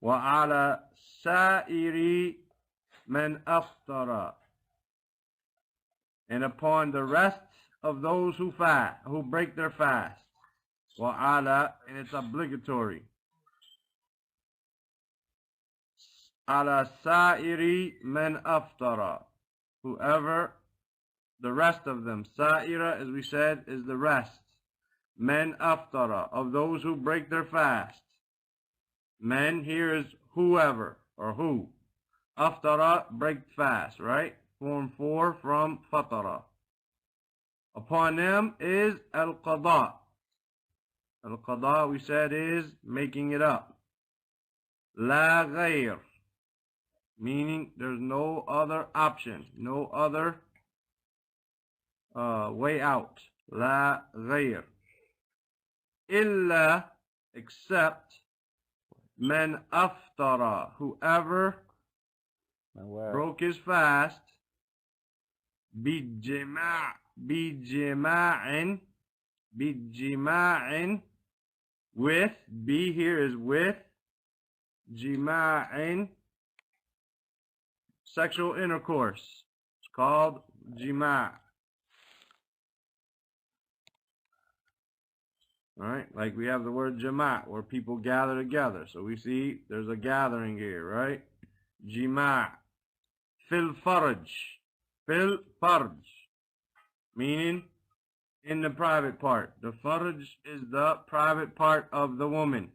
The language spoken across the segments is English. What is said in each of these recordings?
وعلى سائر من أفطر, and upon the rest of those who fast, who break their fast. وعلى, and it's obligatory. على سائر من أفطر, whoever, the rest of them. Sa'ira, as we said, is the rest. Men aftara, of those who break their fast. Men here is whoever, or who. Aftara, break fast, right? Form 4 from fatara. Upon them is al-qada. Al-qada, we said, is making it up. La ghayr, meaning there's no other option, no other way out. La ghayr. Illa, except, man aftara, whoever broke his fast, bijima'in, with, B here is with, jima'in, sexual intercourse. It's called jima'. All right, like we have the word jama', where people gather together. So we see there's a gathering here, right? Jima'. Fil farj. Fil farj. Meaning in the private part. The farj is the private part of the woman.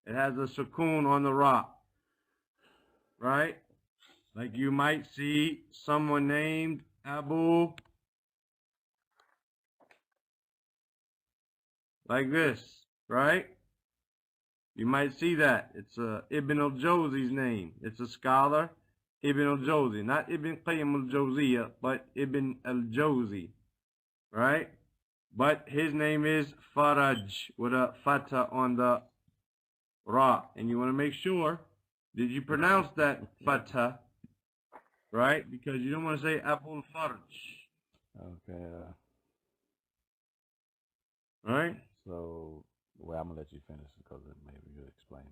It has a sukoon on the ra. Right? Like you might see someone named Abu, like this, right? You might see that. It's Ibn al-Jawzi's name. It's a scholar, Ibn al-Jawzi. Not Ibn Qayyim al-Jawziyah, but Ibn al-Jawzi, right? But his name is Faraj, with a fatha on the ra. And you want to make sure, did you pronounce that fatha, right? Because you don't want to say Abul Farj. Okay. Right? So, well, I'm going to let you finish because maybe you'll explain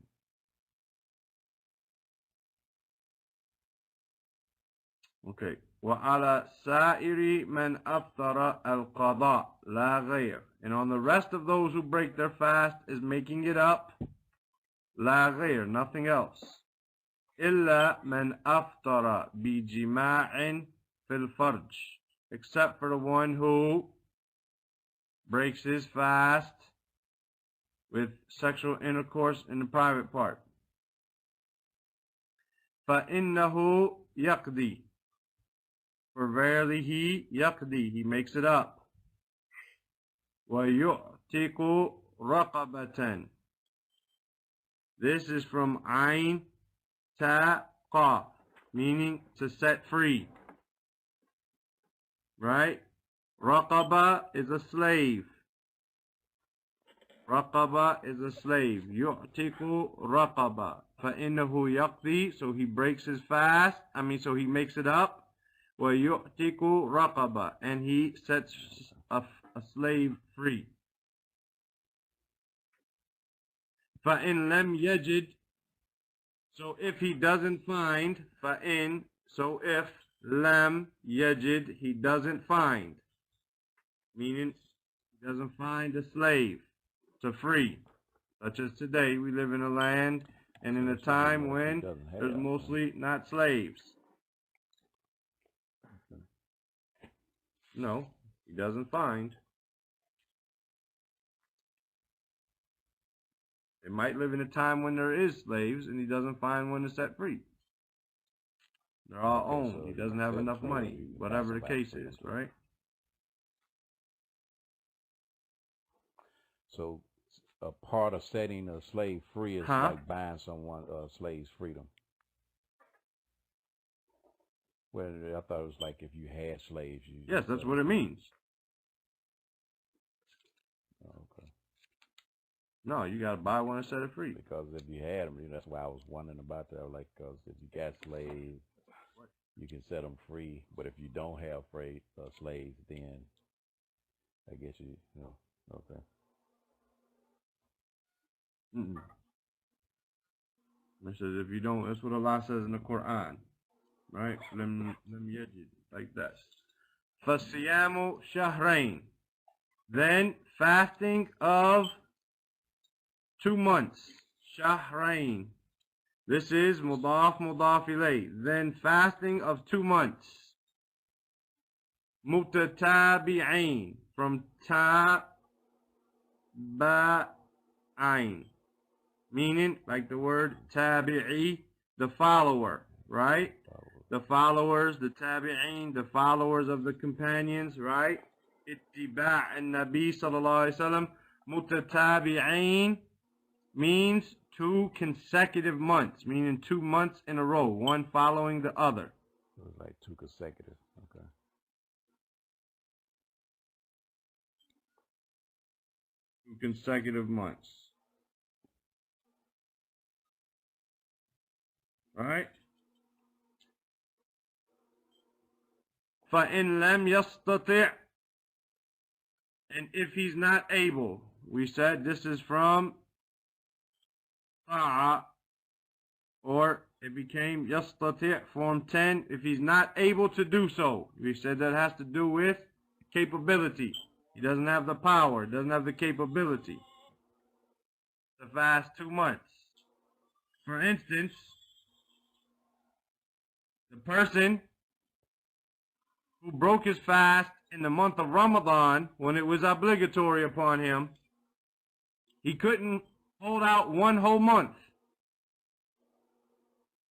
it. Okay. وَعَلَى سَائِرِ مَنْ أَفْطَرَ الْقَضَاء لَا غَيْرٍ. And on the rest of those who break their fast is making it up. لَا غَيْرٍ, nothing else. إِلَّا مَنْ أَفْطَرَ بِجِمَاعٍ فِي الْفَرْجِ. Except for the one who breaks his fast with sexual intercourse in the private part. فَإِنَّهُ يَقْضِي. For verily he yaqdi, he makes it up. وَيُعْتِقُ رَقَبَةً. This is from Ain Ta Qaf, meaning to set free. Right? Raqaba is a slave. Raqaba is a slave. Yu'tiku raqaba. فَإِنَّهُ يَقْضِي. So he breaks his fast. So he makes it up. وَيُعْتِكُ رَقَبَةً. And he sets a slave free. فَإِنْ لَمْ يَجِدْ. So if he doesn't find, فَإِنْ. So if lam yajid, he doesn't find. Meaning, he doesn't find a slave to free. Such as today, we live in a land and in a time when there's mostly not slaves. No, he doesn't find. They might live in a time when there is slaves and he doesn't find one to set free. They're all owned. So he doesn't have enough money, whatever the case is, right? So a part of setting a slave free is like buying someone a slave's freedom. Well, I thought it was like if you had slaves. Yes, that's what it means. Okay. No, you got to buy one and set it free. Because if you had them, that's why I was wondering about that. Like, because if you got slaves, you can set them free. But if you don't have slaves, then I guess you know, okay. It says if you don't, that's what Allah says in the Quran, right? Lam yajid, like that. فَالصِّيَامُ شَهْرَيْن. Then fasting of 2 months. Shahrain. This is mudaf ilay. Then fasting of 2 months. Mutatabi'ain. From taba'ain. Meaning, like the word tabi'i, the follower, right? The followers, the tabi'in, the followers of the companions, right? Ittiba' an-nabi sallallahu alayhi wa sallam. Mutatabi'ain means 2 consecutive months, meaning 2 months in a row, one following the other. It was like 2 consecutive. Okay. Two consecutive months. Right? فَإِن لَمْ يَسْتَطِعْ. And if he's not able, we said this is from ta'a, or it became yastati' form 10. If he's not able to do so, we said that has to do with capability. He doesn't have the power, doesn't have the capability to fast 2 months. For instance, the person who broke his fast in the month of Ramadan when it was obligatory upon him, he couldn't hold out 1 whole month.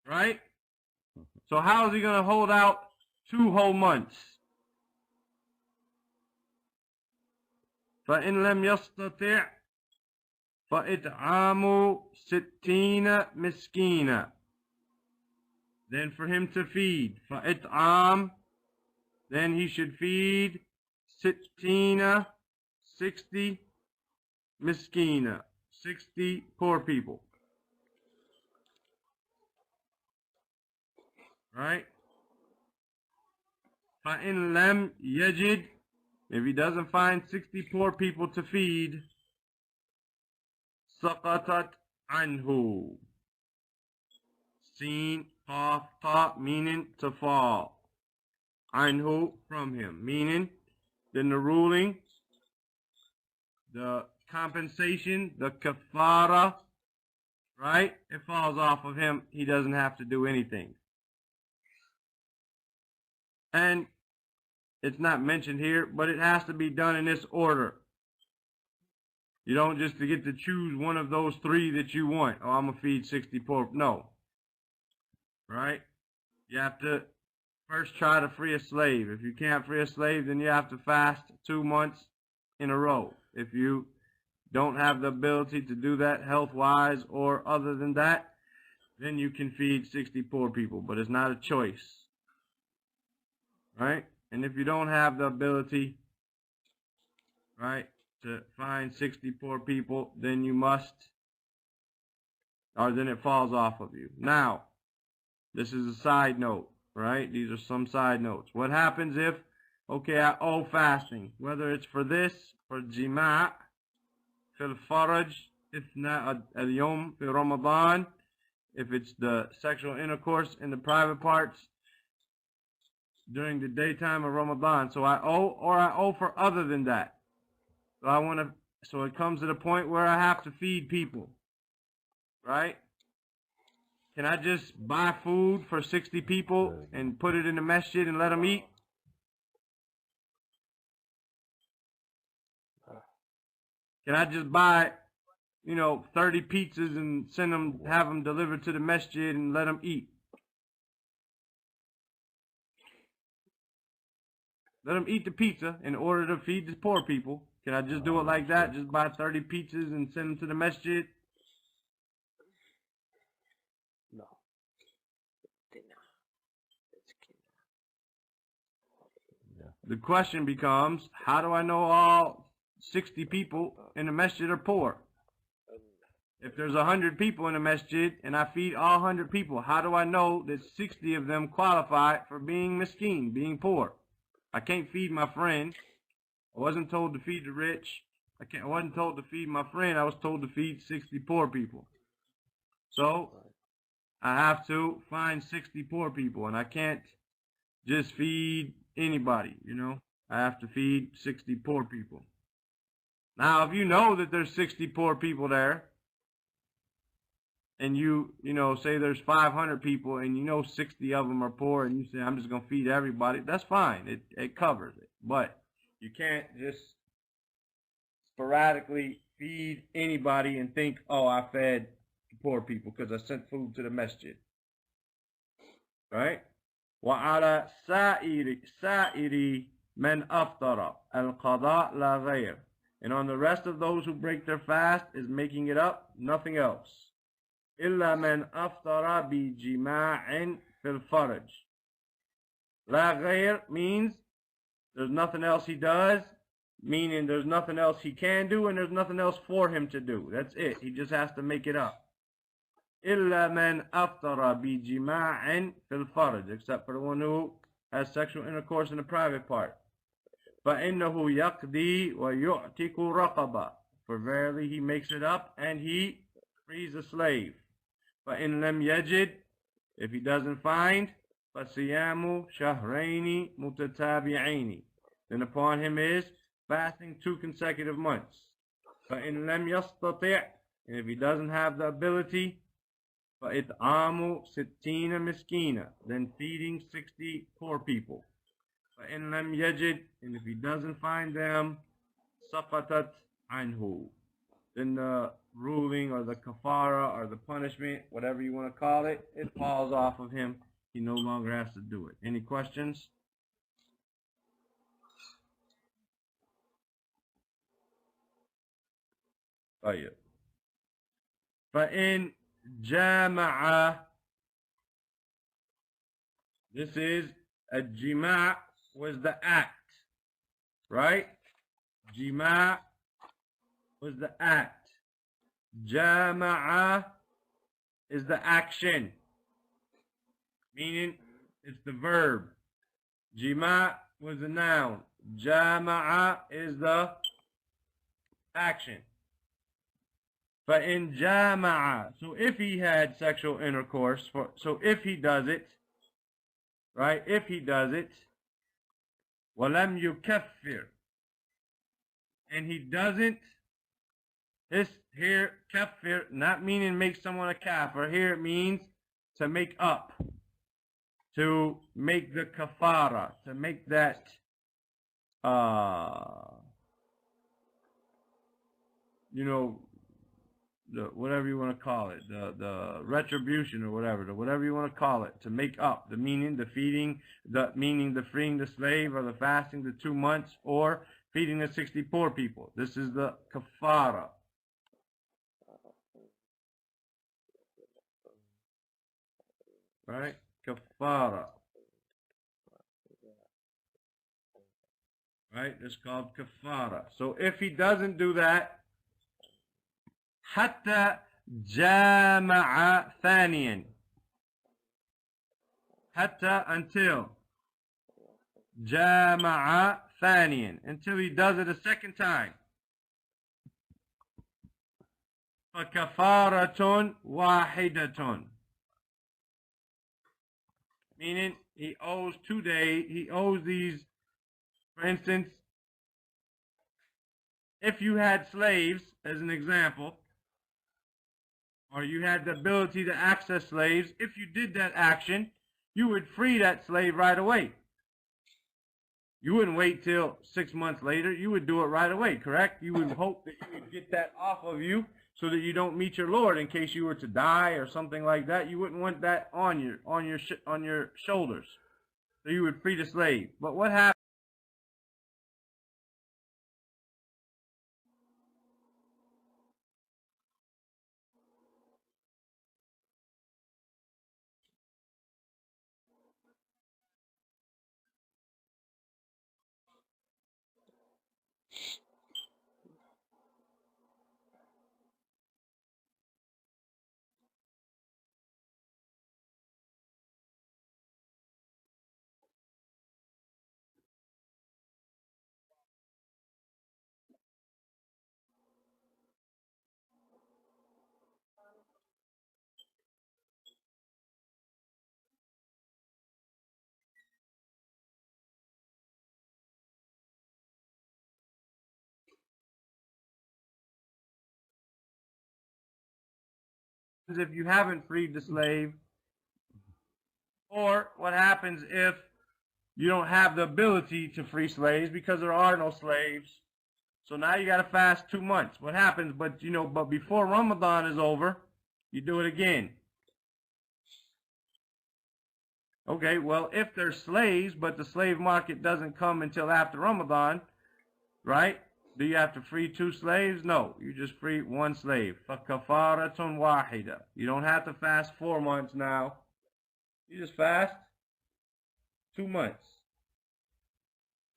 Right? So how is he going to hold out 2 whole months? فَإِن لَمْ يَسْتَطِعْ فَإِطْعَامُ 60 مِسْكِينًا. Then for him to feed, فَإِطْعَام, then he should feed 60 miskina, 60 poor people. Right? فَإِن لَمْ يَجِدْ. If he doesn't find 60 poor people to feed, سَقَطَتْ عَنْهُ. Sin, qaf, ta, meaning to fall. Anhu, from him. Meaning, then the ruling, the compensation, the kafara, right? It falls off of him. He doesn't have to do anything. And it's not mentioned here, but it has to be done in this order. You don't just get to choose one of those 3 that you want. Oh, I'm going to feed 60 poor. No. Right? You have to first try to free a slave. If you can't free a slave, then you have to fast 2 months in a row. If you don't have the ability to do that health-wise or other than that, then you can feed 60 poor people. But it's not a choice. Right? And if you don't have the ability, right, to find 60 poor people, then you must, or then it falls off of you. Now, this is a side note, right? These are some side notes. What happens if, okay, I owe fasting, whether it's for this, for jima' fil faraj, ithna al-yawm fi Ramadan, if it's the sexual intercourse in the private parts during the daytime of Ramadan. So I owe, or I owe for other than that. So it comes to the point where I have to feed people, right? Can I just buy food for 60 people and put it in the masjid and let them eat? Can I just buy, 30 pizzas and have them delivered to the masjid and let them eat? Let them eat the pizza in order to feed the poor people. Can I just do it like that? Just buy 30 pizzas and send them to the masjid? No. The question becomes, how do I know all 60 people in the masjid are poor? If there's 100 people in the masjid and I feed all 100 people, how do I know that 60 of them qualify for being miskeen, being poor? I can't feed my friend. I wasn't told to feed the rich. I wasn't told to feed my friend. I was told to feed 60 poor people. So I have to find 60 poor people, and I can't just feed anybody, you know. I have to feed 60 poor people. Now, if you know that there's 60 poor people there, and you know, say there's 500 people, and you know 60 of them are poor, and you say, I'm just going to feed everybody, that's fine. It covers it. But you can't just sporadically feed anybody and think, oh, I fed poor people because I sent food to the masjid. Right? وعلى سائر من أفطر القضاء لا غير. And on the rest of those who break their fast is making it up, nothing else. إلا من أفطر بجماع في الفرج. لا غير means there's nothing else he does, meaning there's nothing else he can do and there's nothing else for him to do. That's it. He just has to make it up. إلا من أفطر بجماع في الفرج, except for the one who has sexual intercourse in the private part. فإنه يقضي ويعتق رقبة, for verily he makes it up and he frees a slave. فإن لم يجد, if he doesn't find, فصيام شهرين متتابعين, then upon him is fasting 2 consecutive months. فإن لم يستطع, and if he doesn't have the ability, فإطعام 60 مسكينة, then feeding 60 poor people. فإن لم يجد, and if he doesn't find them, سقطت عنه, then the ruling or the kafara or the punishment, whatever you want to call it, it falls off of him. He no longer has to do it. Any questions? طيب. فإن جامع, this is a jima' was the act, right? Jima' was the act. Jama'a is the action, meaning it's the verb. Jima' was the noun. Jama'a is the action. But in jama'a, so if he had sexual intercourse, so if he does it, right? If he does it, walam yukaffir, and he doesn't, this here, kaffir, not meaning make someone a kafir. Here it means to make up, to make the kafara, to make that, you know, the whatever you want to call it, the retribution or whatever you want to call it, to make up, the meaning, the feeding, the meaning, the freeing the slave, or the fasting the 2 months, or feeding the 60 poor people. This is the kafara. Right? Kafara. Right? It's called kafara. So if he doesn't do that, حتى جامع ثانيا, حتى until جامع ثانيا, until he does it a second time. فكفارة واحدة, meaning he owes 2 days, he owes these, for instance, if you had slaves, as an example, or you had the ability to access slaves, if you did that action, you would free that slave right away. You wouldn't wait till 6 months later. You would do it right away, correct? You would hope that you would get that off of you so that you don't meet your Lord in case you were to die or something like that. You wouldn't want that on your shoulders. So you would free the slave. But what happened? if you haven't freed the slave? Or what happens if you don't have the ability to free slaves because there are no slaves? So now you got to fast 2 months. What happens? But before Ramadan is over, you do it again. Okay, well, if they're slaves, but the slave market doesn't come until after Ramadan, right? Do you have to free 2 slaves? No, you just free 1 slave. فَكَفَارَةٌ وَاحِدَةٌ. You don't have to fast 4 months now. You just fast 2 months.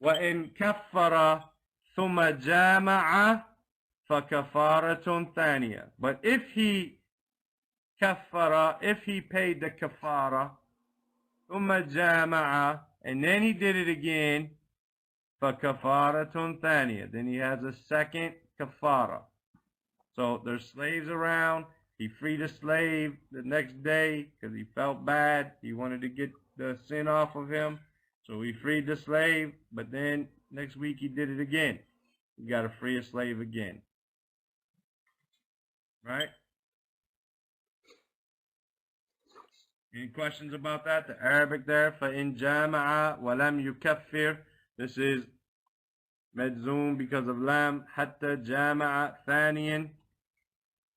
وَإِن كَفَّرَ ثُمَّ جَامَعَ فَكَفَارَةٌ ثَانِيَةٌ. But if he كَفَّرَ, if he paid the kafara, ثُمَّ جَامَعَ, and then he did it again, فَكَفَارَةٌ ثَانِيَةٌ. Then he has a second kafara. So there's slaves around. He freed a slave the next day because he felt bad. He wanted to get the sin off of him. So he freed the slave, but then next week he did it again. You got to free a slave again. Right? Any questions about that? The Arabic there, فَإِن جَامَعَ وَلَمْ يُكَفِّرْ. This is مجزوم because of lam. حَتَّى جَامَعَ ثَانِيًا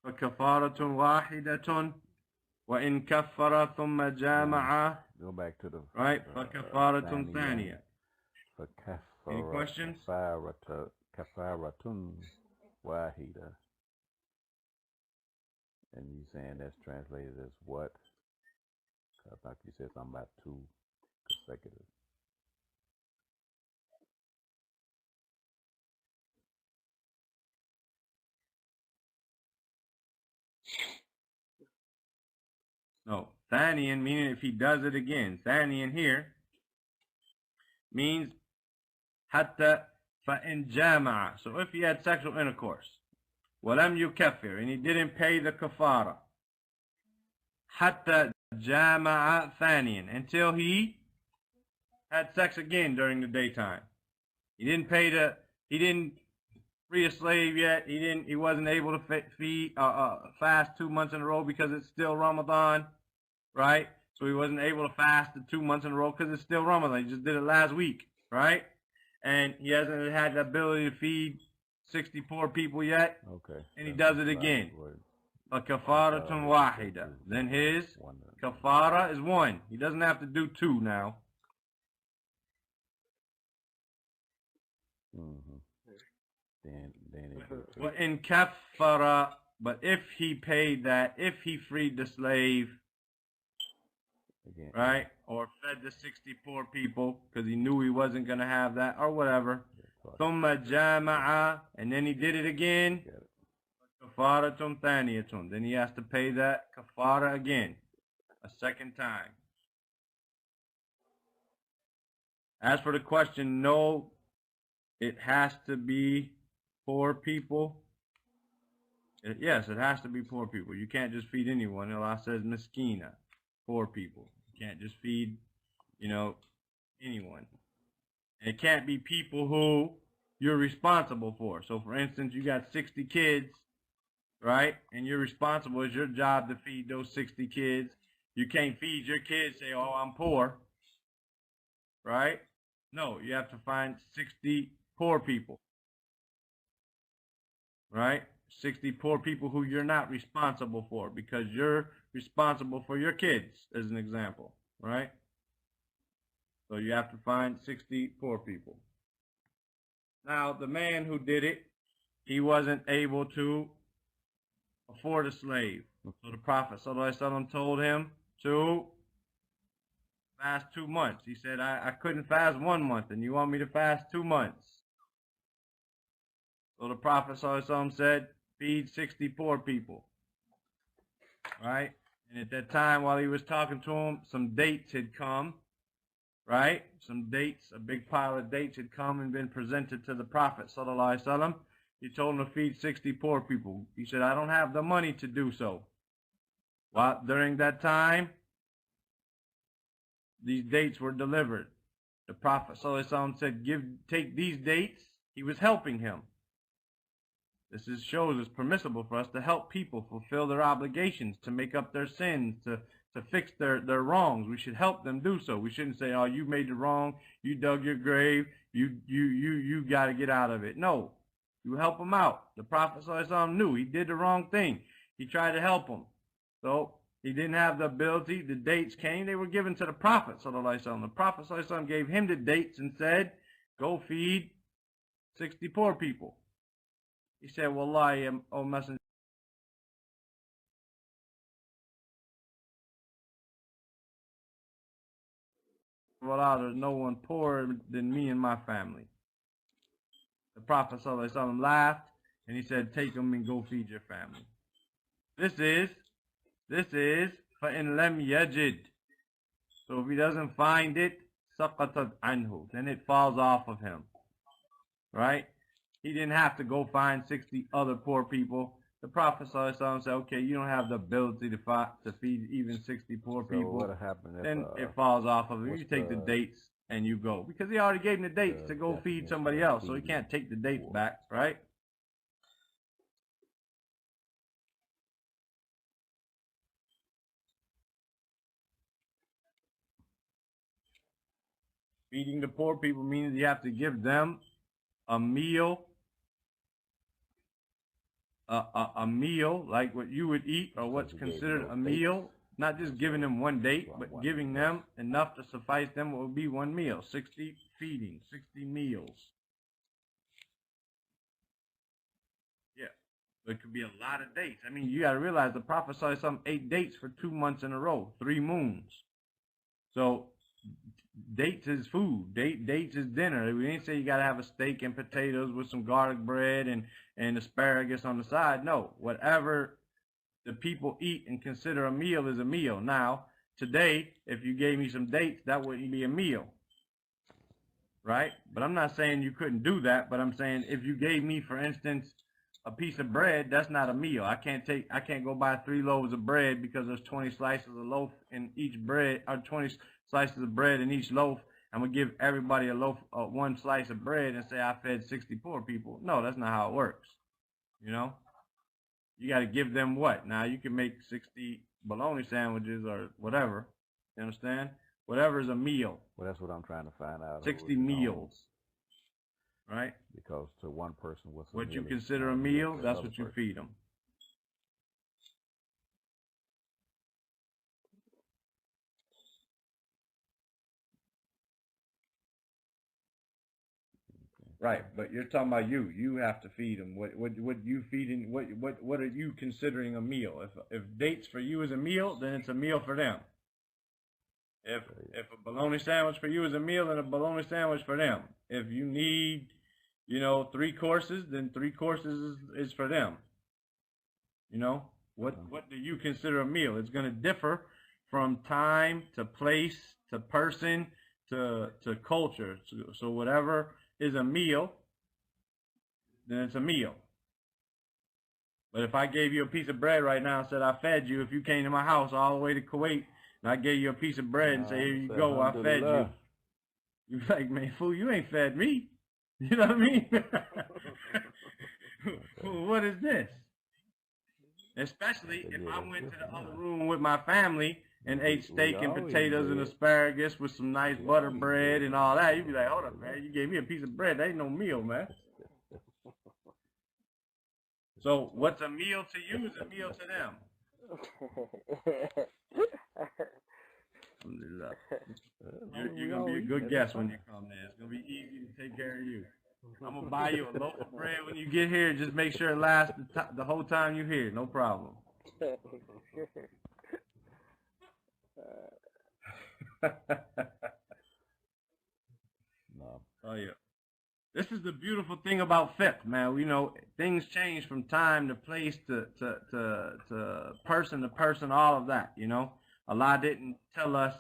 فَكَفَارَةٌ وَاحِدَةٌ. وَإِن كَفَّرَ ثُمَّ جَامَعَ. Go back to the right. فَكَفَارَةٌ ثَانِيَةٌ. Any questions? Kafaratun wahida. And you saying that's translated as what? I thought you said something about 2 consecutive. No. Thaniyan meaning if he does it again. Thaniyan here means hatta fa'in jama'a. So if he had sexual intercourse, walam yukaffir, and he didn't pay the kafara, hatta jama'a thaniyan, until he had sex again during the daytime. He didn't free a slave yet. He wasn't able to fast 2 months in a row because it's still Ramadan, right? So he wasn't able to fast the 2 months in a row because it's still Ramadan. He just did it last week, right? And he hasn't had the ability to feed 60 poor people yet. Okay. And he does it again. فَكَفَارَةٌ وَاحِدَةٌ. Then his kafara is 1. He doesn't have to do 2 now. Mm-hmm. Then in kafara, but if he paid that, if he freed the slave, again, right, or fed the 60 poor people because he knew he wasn't going to have that or whatever, ثُمَّ جَامَعَ, and then he did it again, kafaratun thaniyatun, then he has to pay that kafara again, a second time. As for the question, no, it has to be poor people. Yes, it has to be poor people. You can't just feed anyone. Allah says miskina, poor people. You can't just feed, anyone. And it can't be people who you're responsible for. So, for instance, you got 60 kids, right? And you're responsible. It's your job to feed those 60 kids. You can't feed your kids, say, oh, I'm poor, right? No, you have to find 60 poor people, right? 60 poor people who you're not responsible for because you're responsible for your kids, as an example, right? So you have to find 60 poor people. Now, the man who did it, he wasn't able to afford a slave. So the Prophet ﷺ told him to fast 2 months. He said, I couldn't fast 1 month, and you want me to fast 2 months. So the Prophet ﷺ said, feed 60 poor people, right? And at that time, while he was talking to him, some dates had come, right? Some dates, a big pile of dates had come and been presented to the Prophet ﷺ. He told him to feed 60 poor people. He said, I don't have the money to do so. Well, during that time, these dates were delivered. The Prophet ﷺ said, take these dates. He was helping him. shows it's permissible for us to help people fulfill their obligations, to make up their sins, to fix their wrongs. We should help them do so. We shouldn't say, oh, you made the wrong, you dug your grave, you got to get out of it. No, you help them out. The Prophet ﷺ knew he did the wrong thing. He tried to help him. So he didn't have the ability. The dates came. They were given to the Prophet ﷺ. The Prophet ﷺ gave him the dates and said, go feed 60 poor people. He said, Wallahi, O Messenger, Allah, there's no one poorer than me and my family. The Prophet ﷺ laughed and he said, take them and go feed your family. This is فَإِنْ لَمْ يَجِدْ. So if he doesn't find it, سَقَطَتْ عَنْهُ. Then it falls off of him. Right? He didn't have to go find 60 other poor people. The Prophet ﷺ said, okay, you don't have the ability to feed even 60 poor people. So what happened if, then it falls off of him. You take the dates and you go. Because he already gave him the dates to go feed somebody else. So he can't take the dates back, right? Feeding the poor people means you have to give them a meal, a meal like what you would eat or what's considered a meal. Not just giving them one date, but giving them enough to suffice them what would be one meal. 60 feeding, 60 meals. Yeah, it could be a lot of dates. I mean, you got to realize the Prophet ﷺ ate dates for 2 months in a row, 3 moons. So dates is food. Dates is dinner. We didn't say you got to have a steak and potatoes with some garlic bread and asparagus on the side. No, whatever the people eat and consider a meal is a meal. Now, today, if you gave me some dates, that wouldn't be a meal. Right? But I'm not saying you couldn't do that, but I'm saying if you gave me, for instance, a piece of bread, that's not a meal. I can't go buy 3 loaves of bread because there's 20 slices of loaf in each bread, or 20 slices of bread in each loaf. I'm going to give everybody a loaf, 1 slice of bread and say I fed 60 poor people. No, that's not how it works. You know? You got to give them what? Now, you can make 60 bologna sandwiches or whatever. You understand? Whatever is a meal. Well, that's what I'm trying to find out. 60 meals. Right? Because to one person, what you consider a meal, that's what you feed them. Right, but you're talking about you. You have to feed them. What you feeding? What are you considering a meal? If dates for you is a meal, then it's a meal for them. If a bologna sandwich for you is a meal, then a bologna sandwich for them. If you need, 3 courses, then 3 courses is for them. What do you consider a meal? It's going to differ from time to place to person to culture. So whatever is a meal, then it's a meal. But if I gave you a piece of bread right now and said I fed you, if you came to my house all the way to Kuwait and I gave you a piece of bread and say, here you go, I fed you. You're like, man, fool, you ain't fed me. You know what I mean? What is this? Especially if I went to the other room with my family and ate steak and potatoes and asparagus with some nice butter bread and all that, you'd be like, hold up, man, you gave me a piece of bread. That ain't no meal, man. So what's a meal to you is a meal to them. You're going to be a good guest when you come there. It's going to be easy to take care of you. I'm going to buy you a loaf of bread when you get here. Just make sure it lasts the whole time you're here. No problem. No. Oh, yeah. This is the beautiful thing about fiqh, man. We know things change from time to place to person to person, all of that, Allah didn't tell us,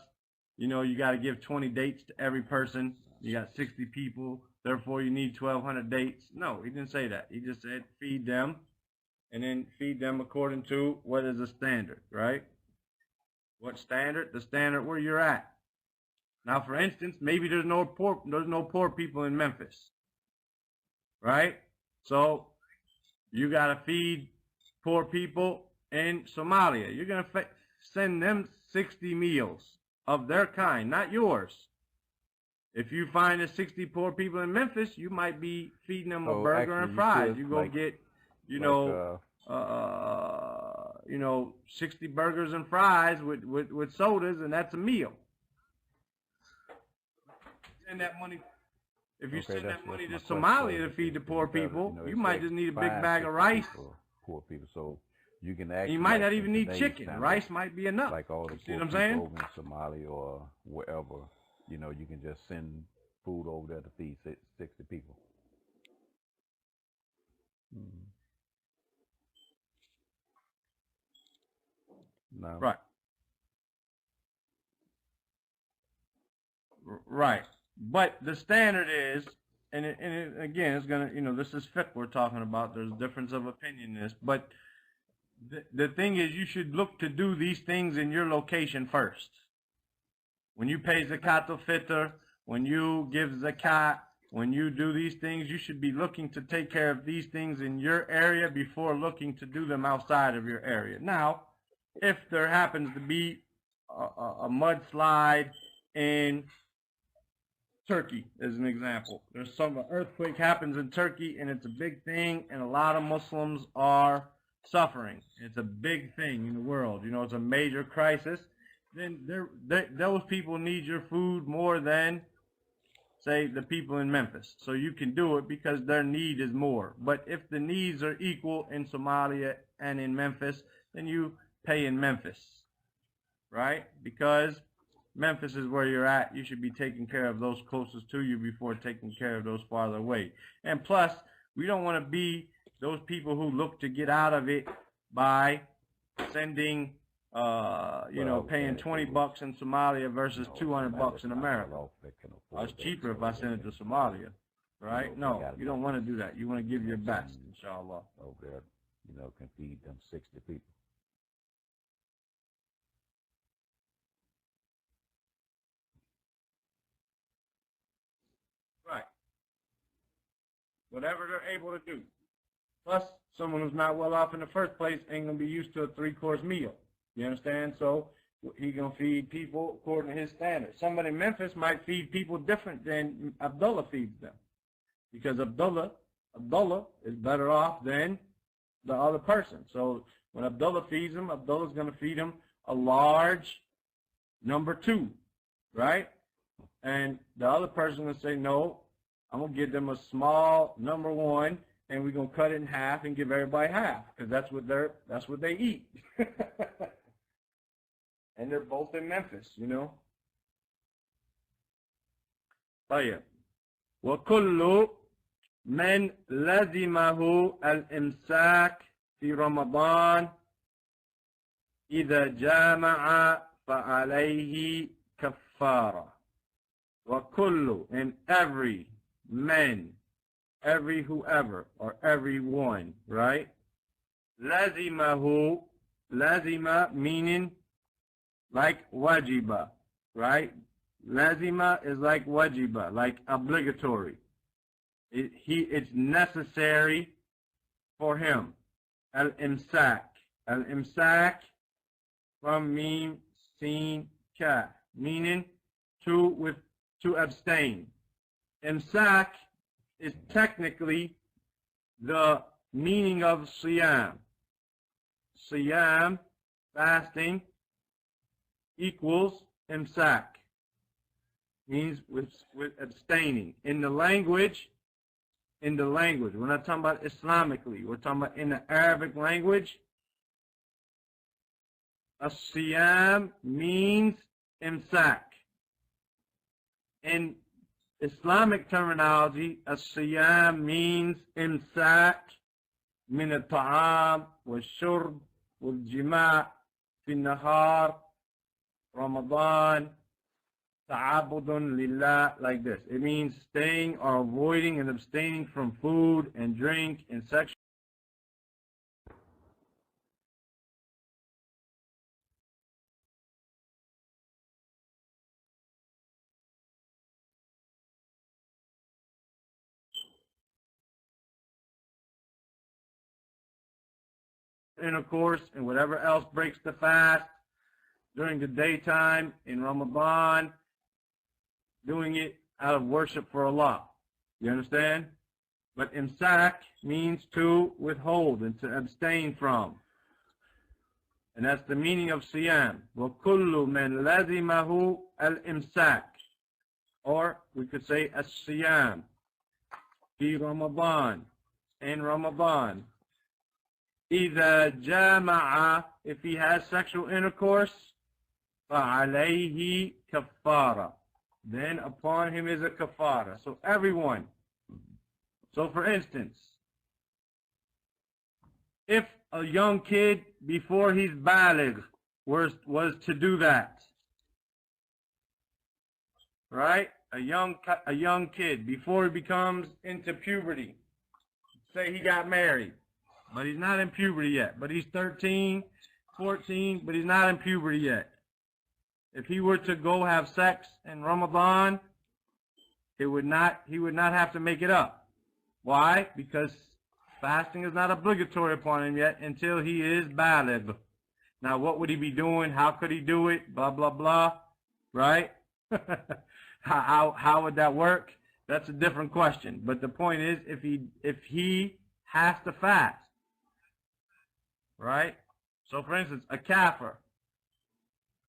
you got to give 20 dates to every person. You got 60 people, therefore you need 1,200 dates. No, he didn't say that. He just said feed them, and then feed them according to what is the standard, right? What standard? The standard where you're at. Now, for instance, maybe there's no poor people in Memphis, right? So You got to feed poor people in Somalia. You're going to send them 60 meals of their kind, not yours. If you find the 60 poor people in Memphis, you might be feeding them a burger and fries. You go get, 60 burgers and fries with sodas, and that's a meal. Send that money. If you send that money to Somalia to feed the poor people, you might just need a big bag of rice. Poor people, so you can actually. You might not even need chicken. Rice might be enough. Like all the poor people over in Somalia or wherever, you can just send food over there to feed 60 people. No. Right. Right. But the standard is, and again, it's going to, this is fiqh we're talking about. There's a difference of opinion in this. But the thing is, you should look to do these things in your location first. When you pay zakat al-fitr, when you give zakat, when you do these things, you should be looking to take care of these things in your area before looking to do them outside of your area. Now, if there happens to be a mudslide in Turkey, as an example, there's some earthquake happens in Turkey, and it's a big thing, and a lot of Muslims are suffering. It's a big thing in the world. It's a major crisis. Then those people need your food more than, say, the people in Memphis. So you can do it because their need is more. But if the needs are equal in Somalia and in Memphis, then you pay in Memphis, right? Because Memphis is where you're at. You should be taking care of those closest to you before taking care of those farther away. And plus, we don't want to be those people who look to get out of it by sending, paying $20 in Somalia versus $200 in America. It's cheaper if I send it to Somalia, right? No, you don't want to do that. You want to give your best, inshallah. Over there, can feed them 60 people. Right. Whatever they're able to do. Plus, someone who's not well off in the first place ain't going to be used to a 3-course meal. You understand? So he's going to feed people according to his standards. Somebody in Memphis might feed people different than Abdullah feeds them. Because Abdullah is better off than the other person. So when Abdullah feeds him, Abdullah's going to feed him a large number 2, right? And the other person will say, no, I'm going to give them a small number 1, and we're going to cut it in half and give everybody half, because that's what they eat. And they're both in Memphis, طيب. وكل من لزمه الإمساك في رمضان إذا جامع فعليه كفارة. وكل, and every man, every whoever, or everyone, right? Lazimahu, lazima meaning like wajiba, right? Lazima is like wajiba, like obligatory. It's necessary for him. Al-imsak. Al-imsak from mim, sin, ka, meaning to abstain. Imsak is technically the meaning of siyam. Siyam, fasting, equals imsak, means with abstaining. In the language, we're not talking about Islamically, we're talking about in the Arabic language, as-siyam means imsak. In Islamic terminology, as-siyam means imsak min al-ta'am wal-shurb wal-jima' fi an-nahar Ramadan ta'abudun lillah, like this. It means staying or avoiding and abstaining from food and drink and sexual intercourse and whatever else breaks the fast during the daytime in Ramadan, doing it out of worship for Allah. You understand? But imsak means to withhold and to abstain from. And that's the meaning of siyam. وَكُلُّ مَنْ لَزِمَهُ الْإِمْسَاكِ. Or we could say as-siyam. في Ramadan. In Ramadan. إِذَا جَامَعَ. If he has sexual intercourse, فَعَلَيْهِ كَفَّارَةٌ. Then upon him is a kafara. So everyone. So for instance, if a young kid before he's baligh was to do that, right? A young kid before he becomes into puberty. Say he got married, but he's not in puberty yet. But he's 13, 14, but he's not in puberty yet. If he were to go have sex in Ramadan, he would not have to make it up. Why? Because fasting is not obligatory upon him yet until he is baligh. Now, what would he be doing? How could he do it? Blah, blah, blah. Right? How would that work? That's a different question. But the point is, if he has to fast, right? So, for instance, a kafir,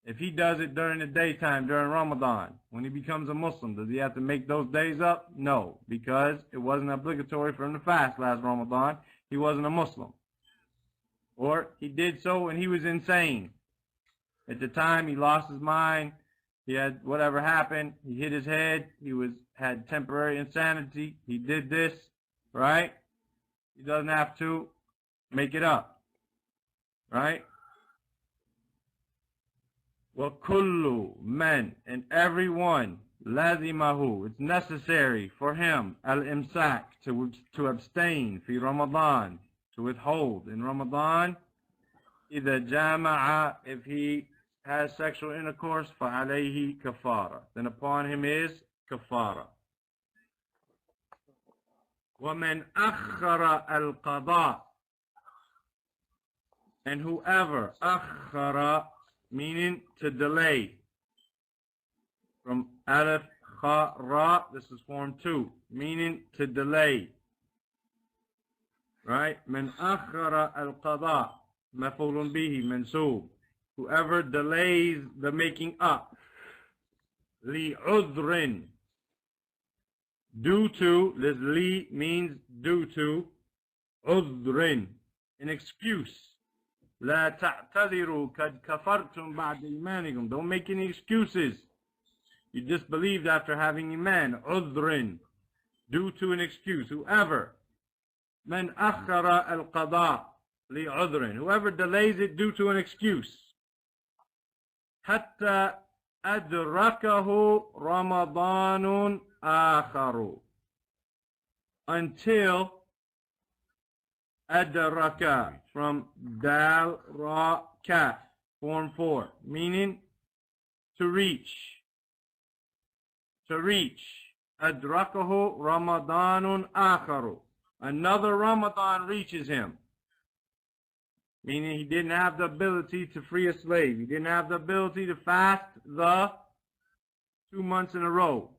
if he does it during the daytime, during Ramadan, when he becomes a Muslim, does he have to make those days up? No, because it wasn't obligatory for him to fast last Ramadan. He wasn't a Muslim. Or he did so when he was insane. At the time, he lost his mind. He had whatever happened. He hit his head. He had temporary insanity. He did this, right? He doesn't have to make it up, right? وَكُلُّ مَنْ, and everyone, لَازِمَهُ, it's necessary for him, al-imsak, to abstain, fi Ramadan, to withhold in Ramadan, إِذَا جَامَعَ, if he has sexual intercourse, فَعَلَيْهِ كَفَارَةٌ, then upon him is kafara. وَمَنْ أَخَّرَ الْقَضَاء, and whoever, أَخَّرَ, meaning to delay. From alif, kha, ra, this is form 2, meaning to delay. Right? من أخر القضاء مفعول به منصوب. Whoever delays the making up. لعذر, due to, this li means due to, عذر, an excuse. لا تعتذروا قد كفرتم بعد إيمانكم. Don't make any excuses. You disbelieved after having iman. عذر, due to an excuse. Whoever. من أخر القضاء لعذر. Whoever delays it due to an excuse. حتى أدركه رمضان آخر. Until adraka, from dal, ra, kaf, form 4, meaning to reach. To reach. Adrakahu Ramadanun akharu. Another Ramadan reaches him. Meaning he didn't have the ability to free a slave. He didn't have the ability to fast the 2 months in a row.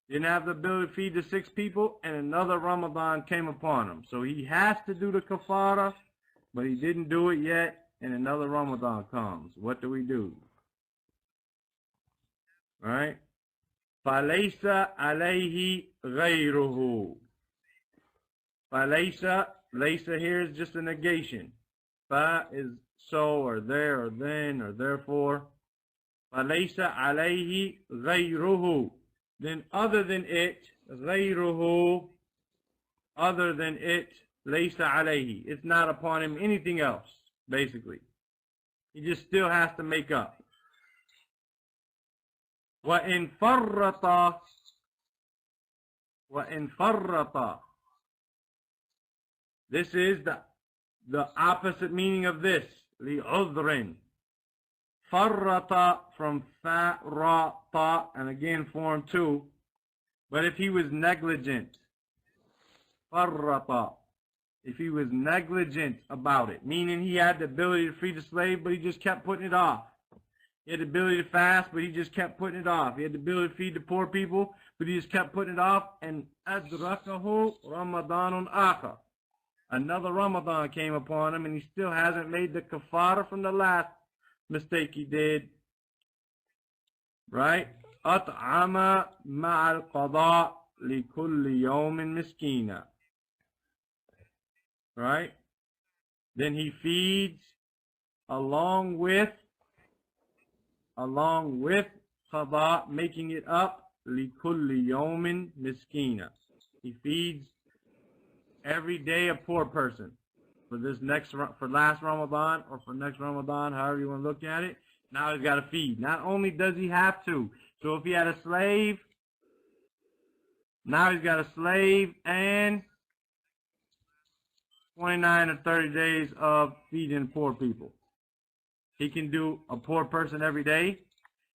Didn't have the ability to feed the 6 people, and another Ramadan came upon him. So he has to do the kafara, but he didn't do it yet, and another Ramadan comes. What do we do? Right? فَلَيْسَ عَلَيْهِ غَيْرُهُ. فَلَيْسَ, laysa here is just a negation. Fa is so, or there, or then, or therefore. فَلَيْسَ عَلَيْهِ غَيْرُهُ. Then other than it, غَيْرُهُ, other than it, لَيْسَ عَلَيْهِ. It's not upon him anything else, basically. He just still has to make up. وَإِنْ فَرَّطَ, وَإِنْ فَرَّطَ. This is the opposite meaning of this. لِعُذْرٍ. Farrata, from fa, ra, ta, and again form 2. But if he was negligent, farrata, if he was negligent about it, meaning he had the ability to free the slave, but he just kept putting it off. He had the ability to fast, but he just kept putting it off. He had the ability to feed the poor people, but he just kept putting it off. And adrakahu Ramadanun akhar. Another Ramadan came upon him, and he still hasn't made the kafara from the last mistake he did. Right? At'ama ma'al qada li kulli yawmin miskina. Right? Then he feeds along with qada, making it up, li kulli yawmin miskina. He feeds every day a poor person for last Ramadan or for next Ramadan, however you want to look at it. Now he's got to feed. Not only does he have to, so if he had a slave, now he's got a slave and 29 or 30 days of feeding poor people. He can do a poor person every day.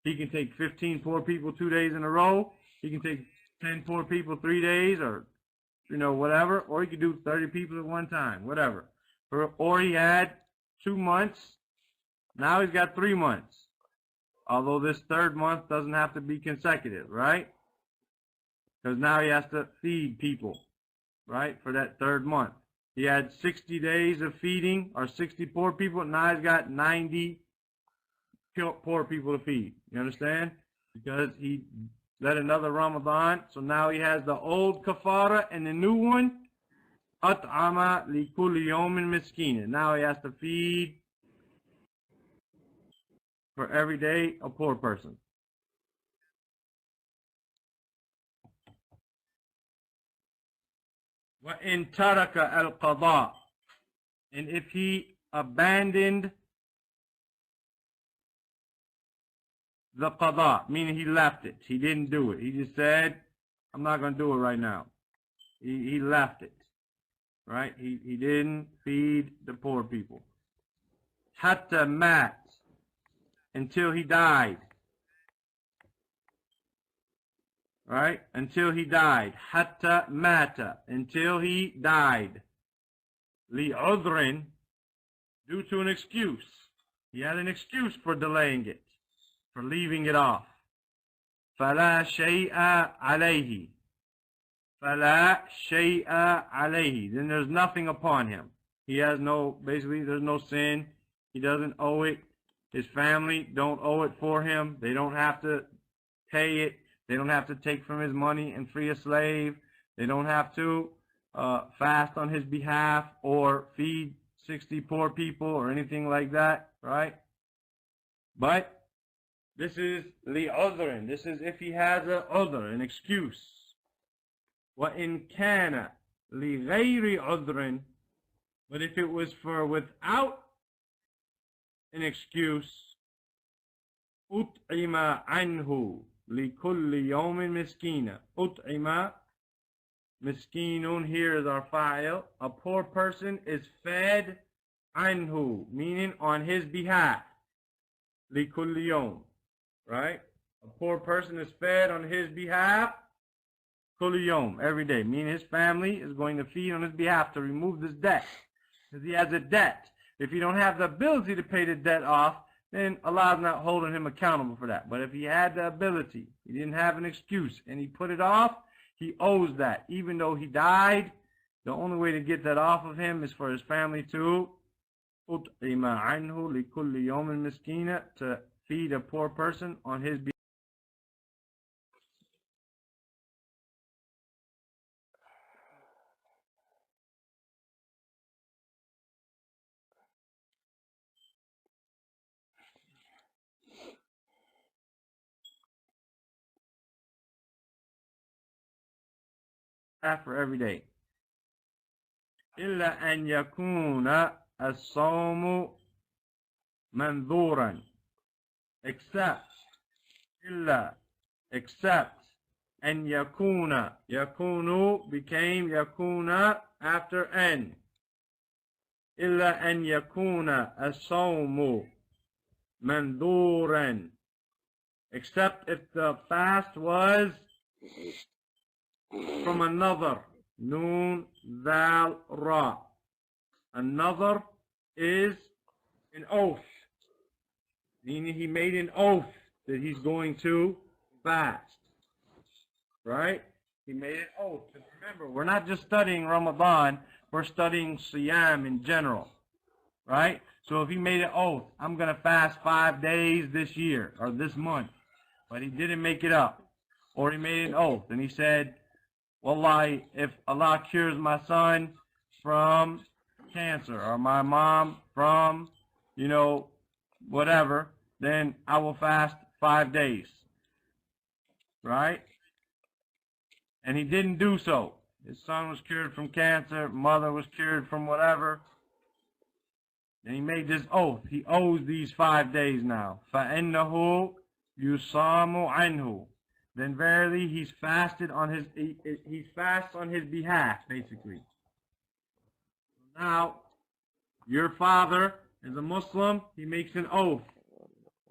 He can take 15 poor people 2 days in a row. He can take 10 poor people 3 days, or whatever. Or he could do 30 people at one time, whatever. Or he had 2 months. Now he's got 3 months. Although this third month doesn't have to be consecutive, right? Because now he has to feed people, right, for that third month. He had 60 days of feeding, or 60 poor people. Now he's got 90 poor people to feed. You understand? Because he let another Ramadan. So now he has the old kafara and the new one. At'ama li kulli yawmin miskina. Now he has to feed for every day a poor person. وَإِن تَرَكَ الْقَضَاء. And if he abandoned the qada, meaning he left it, he didn't do it. He just said, I'm not going to do it right now. He left it, right? He didn't feed the poor people. Hatta mat, until he died. Right? Until he died. Hatta mata, until he died. Li udrin, due to an excuse. He had an excuse for delaying it, for leaving it off. Fala shay'a alayhi. Fala shay'a alayhi. Then there's nothing upon him. He has basically there's no sin. He doesn't owe it. His family don't owe it for him. They don't have to pay it. They don't have to take from his money and free a slave. They don't have to fast on his behalf or feed 60 poor people or anything like that, right? But this is li'udhrin. This is if he has an excuse. وَإِن كَانَ لِغَيْرِ عُذْرٍ. But if it was for without an excuse, أُطْعِمَ عَنْهُ لِكُلِّ يَوْمٍ مِسْكِينًا. أُطْعِمَ, miskinun, here is our fa'il. A poor person is fed anhu, meaning on his behalf. لِكُلِّ يَوْم, right? A poor person is fed on his behalf. Kulli yawm, every day. Meaning his family is going to feed on his behalf to remove this debt. Because he has a debt. If you don't have the ability to pay the debt off, then Allah is not holding him accountable for that. But if he had the ability, he didn't have an excuse, and he put it off, he owes that. Even though he died, the only way to get that off of him is for his family to أُطْعِمَ عَنْهُ لِكُلِّ يَوْمٍ مِسْكِينًا, to feed a poor person on his behalf. For every day. إلا أن يكون الصوم منذورا. Except أن يكون. يكون became يكون after أن. إلا أن يكون الصوم منذورا. Except if the fast was from another, Noon, Zal, Ra, Another is an oath. Meaning he made an oath that he's going to fast. Right? He made an oath. And remember, we're not just studying Ramadan, we're studying Siyam in general. Right? So if he made an oath, I'm going to fast 5 days this year or this month, but he didn't make it up. Or he made an oath and he said, Wallahi, if Allah cures my son from cancer or my mom from, whatever, then I will fast 5 days. Right? And he didn't do so. His son was cured from cancer, mother was cured from whatever. And he made this oath. He owes these 5 days now. فَإِنَّهُ يُصَامُ عَنْهُ. Then verily he fasts on his behalf, basically. Now, your father is a Muslim, he makes an oath.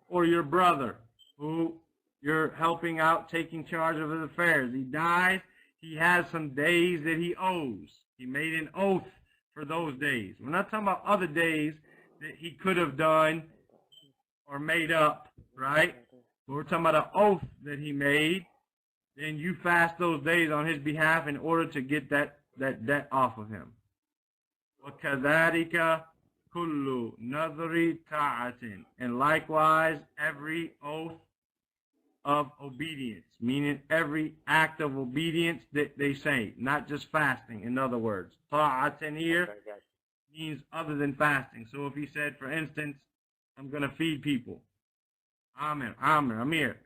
Or your brother, who you're helping out, taking charge of his affairs. He dies, he has some days that he owes. He made an oath for those days. We're not talking about other days that he could have done or made up, right? But we're talking about an oath that he made. Then you fast those days on his behalf in order to get that debt off of him. وَكَذَلِكَ كُلُّ نَذْرِ تَاعَةٍ. And likewise, every oath of obedience, meaning every act of obedience that they say, not just fasting, in other words. Ta'atan here means other than fasting. So if he said, for instance, I'm going to feed people. Amir.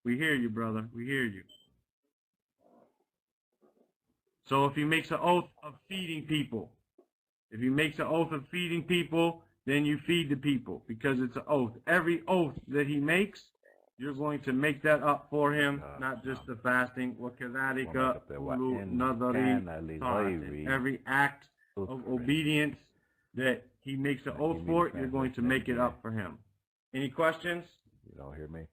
We hear you, brother. We hear you. So if he makes an oath of feeding people, then you feed the people because it's an oath. Every oath that he makes, you're going to make that up for him, not just the fasting. وَكَذَلِكَ كُلُّ نَذَرِ طَاعَةٍ. Every act of obedience that he makes an oath for, you're going to make it up for him. Any questions? You don't hear me?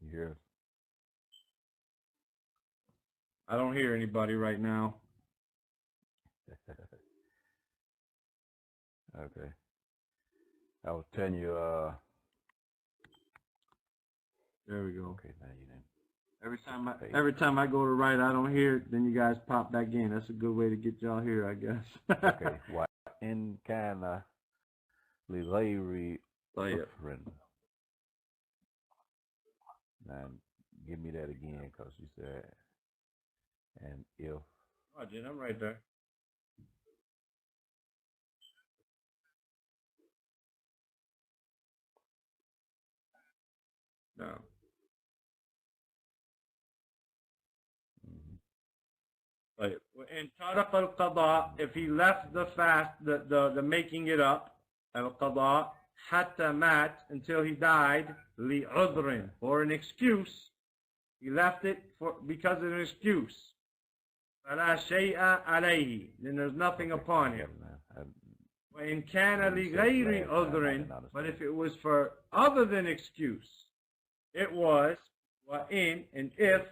You hear? I don't hear anybody right now. Okay. I was telling you, there we go. Okay, now you didn't. Every time I go to write, I don't hear it, then you guys pop back in. That's a good way to get y'all here, I guess. Okay. Why in kana lilayri friend? Now, give me that again, because you said, and if. Oh, Jen, I'm right there. No. Right. In Taraq al-Qada, if he left the fast, the making it up, al-Qada, hatta mat, until he died, li'udrin, for an excuse. He left it because of an excuse. فَلَا شَيْءَ عَلَيْهِ. Then there's nothing upon him. وَإِنْ كَانَ لِغَيْرِ عُذْرٍ. But if it was for other than excuse, it was, وَإِنْ, and if,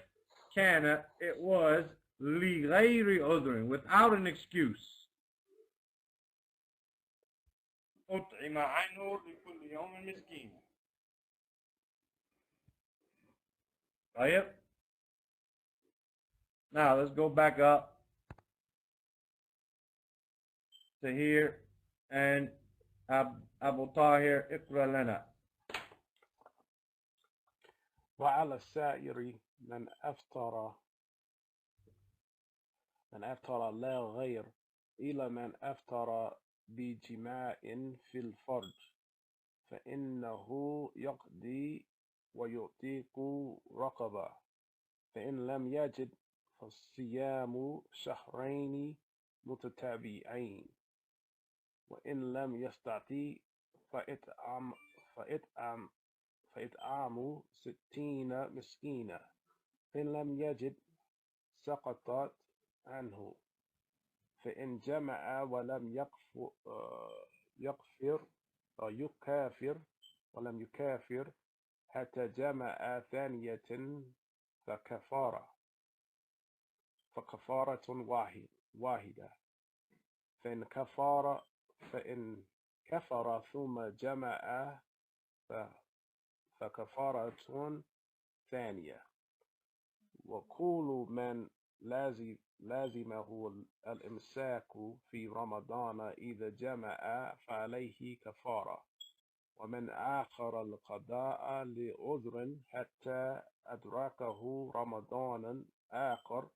كَانَ, it was, لِغَيْرِ عُذْرٍ, without an excuse. أُطْعِمَ عَنْهُ لِكُلِّ يَوْمٍ مِسْكِينٍ. Right? Now let's go back up to here, and Abu Tahir, اقرأ لنا. وعلى السائر من أفطر لا غير إلى من أفطر بجماع في الفرج فإنه يقضي ويعتق رقبة فإن لم يجد فالصيام شهرين متتابعين وإن لم يستطع فإطعام 60 مسكينا فإن لم يجد سقطت عنه فإن جمع ولم يكافر حتى جمع ثانية فكفارة واحدة فإن كفر ثم جمع فكفارة ثانية. وكل من لازمه الإمساك في رمضان إذا جمع فعليه كفارة، ومن آخر القضاء لعذر حتى أدركه رمضان آخر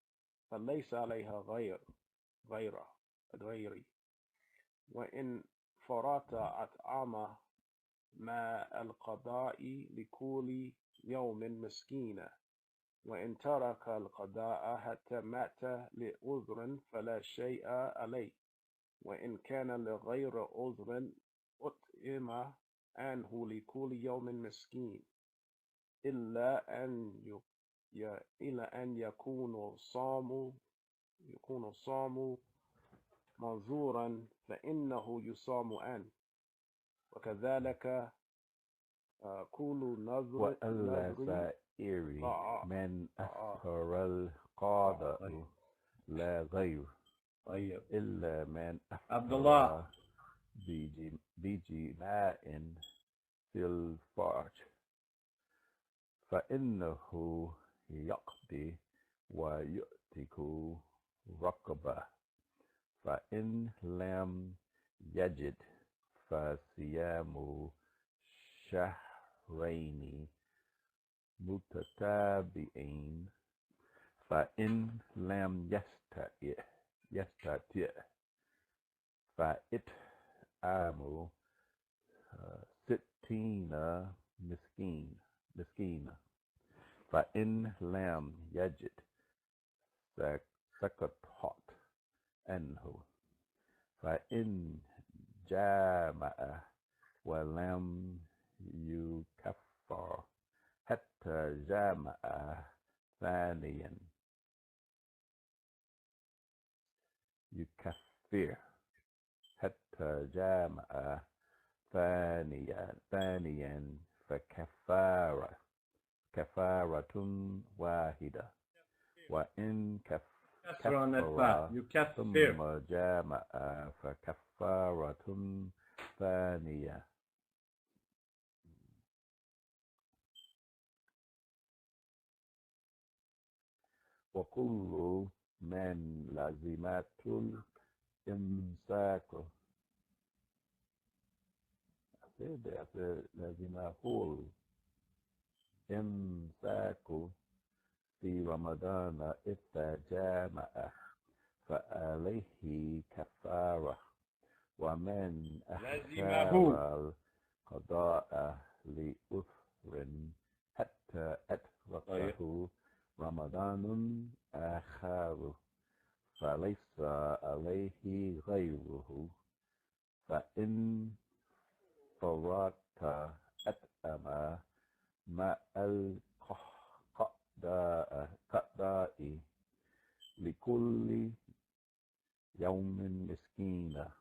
فليس عليها غير. وإن فرط أطعم مع القضاء لكل يوم مسكينا، وإن ترك القضاء حتى مات لعذر فلا شيء عليه، وإن كان لغير عذر أطعم عنه لكل يوم مسكين، إلا أن يكون الصوم منظورا فإنه يصام عنه، وكذلك كل نذر وإلا سائر من أفطر القضاء لا غير طيب إلا من عبد الله. أفطر بجماع في الفرج فإنه يقضي ويؤتك رقبة، فإن لم يجد فصيام شهرين متتابعين، فإن لم يستطع فإطعام 60 مسكينا، فإن لم يجد سقطت عنه، فإن جامع ولم يكفر حتى جامع ثانيا يكفر حتى جامع ثانيا فكفارة واحدة، وإن كفر ثم جامع فكفارة ثانية. وكل من لازمته الإمساك لازمه الإمساك في رمضان إذا جامع فعليه كفارة، ومن أخر القضاء لعذر حتى أدركه رمضان آخر فليس عليه غيره، فإن فرط أطعم مع القضاء لكل يوم مسكينا،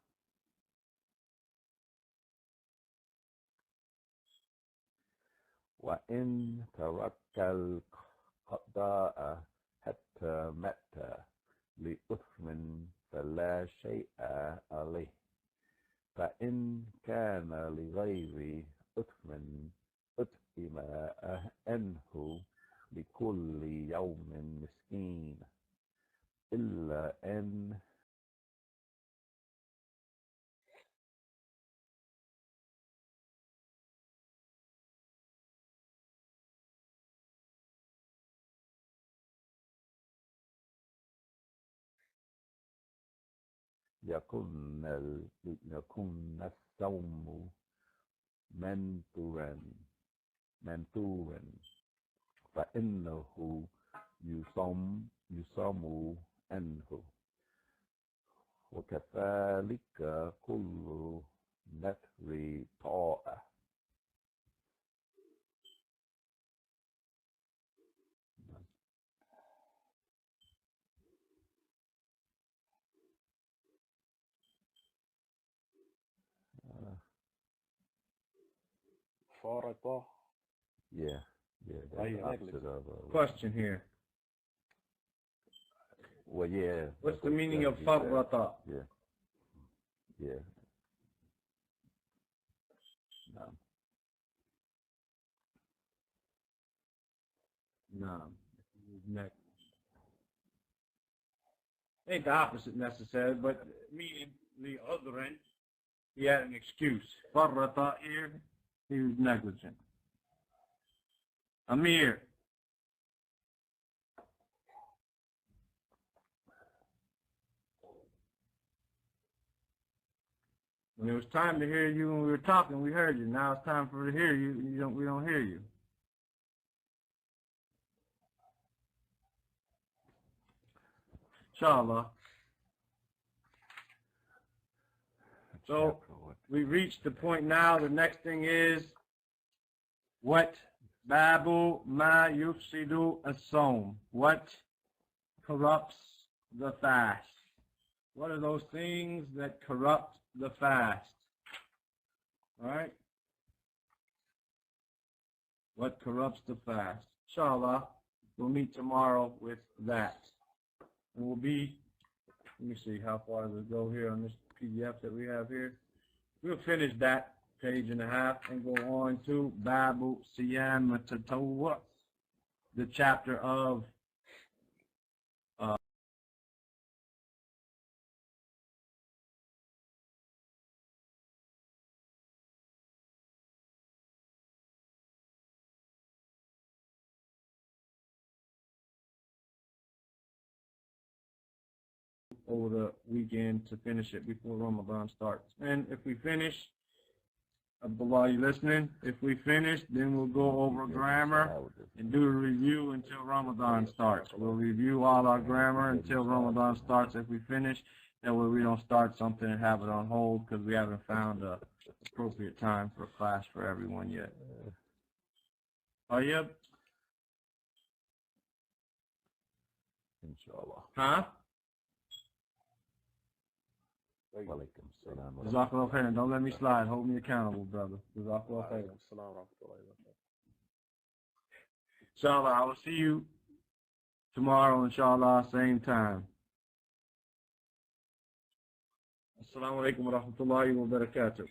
وإن ترك القضاء حتى مات لإثم فلا شيء عليه، فإن كان لغير إثم أطعم عنه لكل يوم مسكين، إلا أن يكون الصوم منثورا فإنه يصام عنه، وكذلك كل نذر طاعة. فرط Yeah. Yeah. Oh, That's yeah. the opposite of. Question here. Well, yeah. What's that's the what- meaning that's of what you said. farrata? Yeah. Yeah. No. No. Next. Ain't the opposite necessary, but meaning the other end, he had an excuse. Farrata here, he was negligent. Amir. When it was time to hear you when we were talking, we heard you. Now it's time for to hear you. We don't hear you. Inshallah. So we reached the point now. The next thing is what babu ma yufsidu as-sawm. What corrupts the fast? What are those things that corrupt the fast? All right. What corrupts the fast? Inshallah, we'll meet tomorrow with that. And we'll be, let me see, how far does it go here on this PDF that we have here? We'll finish that page and a half and go on to Babu Siyam Tatawwa, the chapter of over the weekend to finish it before Ramadan starts. And if we finish, Abdullah, you listening? If we finish, then we'll go over grammar and do a review until Ramadan starts. We'll review all our grammar until Ramadan starts. If we finish, that way we don't start something and have it on hold because we haven't found a appropriate time for class for everyone yet. Oh, yep. Inshallah. Huh? Walaikum salam. Jazakallah khairan. Don't let me slide. Hold me accountable, brother. Jazakallah khairan. Inshallah, I will see you tomorrow, inshallah, same time. Assalamu alaikum wa rahmatullahi wa barakatuh.